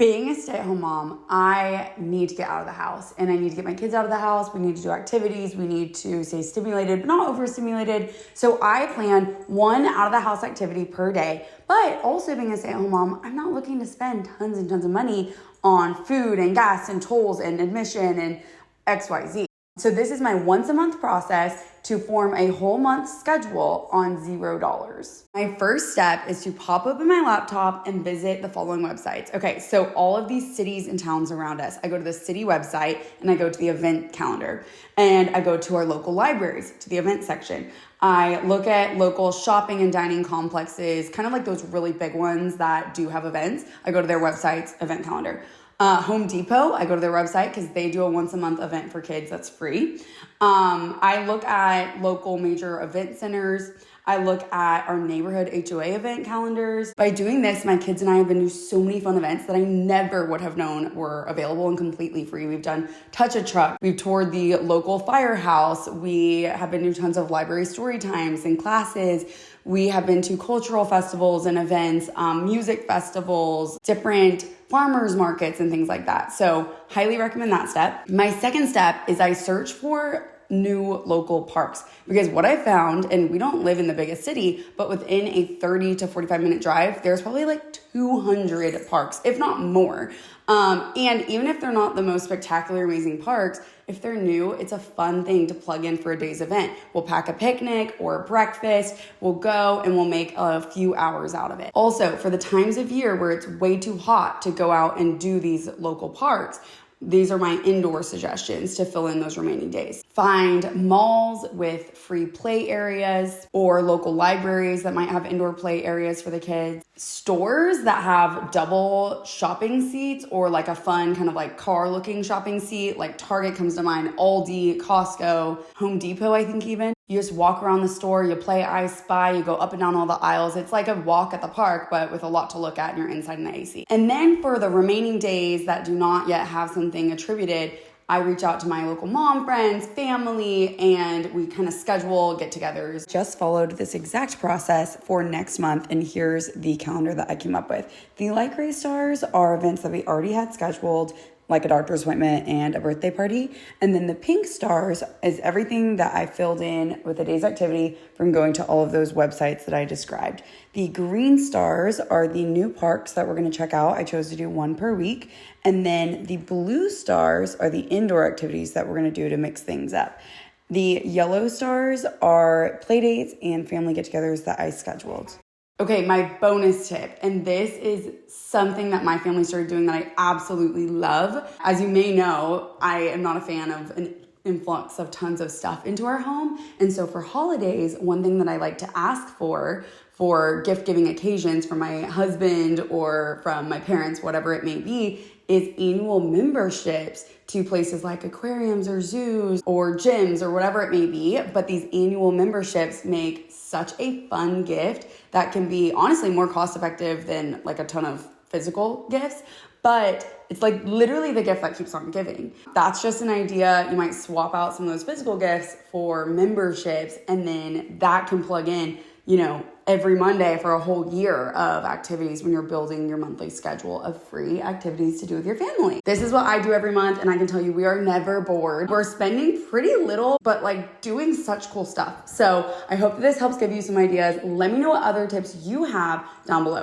Being a stay-at-home mom, I need to get out of the house and I need to get my kids out of the house. We need to do activities. We need to stay stimulated, but not overstimulated. So I plan one out of the house activity per day, but also being a stay-at-home mom, I'm not looking to spend tons and tons of money on food and gas and tolls and admission and XYZ. So this is my once a month process to form a whole month schedule on $0. My first step is to pop open my laptop and visit the following websites. Okay, so all of these cities and towns around us, I go to the city website and I go to the event calendar and I go to our local libraries, to the event section. I look at local shopping and dining complexes, kind of like those really big ones that do have events. I go to their website's event calendar. Home Depot, I go to their website because they do a once a month event for kids that's free. I look at local major event centers. I look at our neighborhood HOA event calendars. By doing this, my kids and I have been to so many fun events that I never would have known were available and completely free. We've done Touch a Truck. We've toured the local firehouse. We have been to tons of library story times and classes. We have been to cultural festivals and events, music festivals, different farmers markets and things like that. So highly recommend that step. My second step is I search for new local parks because what I found, and we don't live in the biggest city, but within a 30 to 45 minute drive, there's probably like 200 parks, if not more. And even if they're not the most spectacular, amazing parks, if they're new, it's a fun thing to plug in for a day's event. We'll pack a picnic or a breakfast, we'll go and we'll make a few hours out of it. Also, for the times of year where it's way too hot to go out and do these local parks, these are my indoor suggestions to fill in those remaining days. Find malls with free play areas or local libraries that might have indoor play areas for the kids. Stores that have double shopping seats or like a fun kind of like car looking shopping seat, like Target comes to mind, Aldi, Costco, Home Depot, I think even. You just walk around the store, you play I Spy, you go up and down all the aisles. It's like a walk at the park, but with a lot to look at and you're inside in the AC. And then for the remaining days that do not yet have something attributed, I reach out to my local mom friends, family, and we kind of schedule get-togethers. Just followed this exact process for next month, and here's the calendar that I came up with. The light gray stars are events that we already had scheduled, like a doctor's appointment and a birthday party. And then the pink stars is everything that I filled in with a day's activity from going to all of those websites that I described. The green stars are the new parks that we're going to check out. I chose to do one per week. And then the blue stars are the indoor activities that we're going to do to mix things up. The yellow stars are play dates and family get-togethers that I scheduled. Okay, my bonus tip, and this is something that my family started doing that I absolutely love. As you may know, I am not a fan of an influx of tons of stuff into our home. And so for holidays, one thing that I like to ask for gift-giving occasions from my husband or from my parents, whatever it may be, is annual memberships to places like aquariums or zoos or gyms or whatever it may be. But these annual memberships make such a fun gift that can be honestly more cost effective than like a ton of physical gifts. But it's like literally the gift that keeps on giving. That's just an idea. You might swap out some of those physical gifts for memberships, and then that can plug in, every Monday for a whole year of activities when you're building your monthly schedule of free activities to do with your family. This is what I do every month, and I can tell you we are never bored. We're spending pretty little, but like doing such cool stuff. So I hope that this helps give you some ideas. Let me know what other tips you have down below.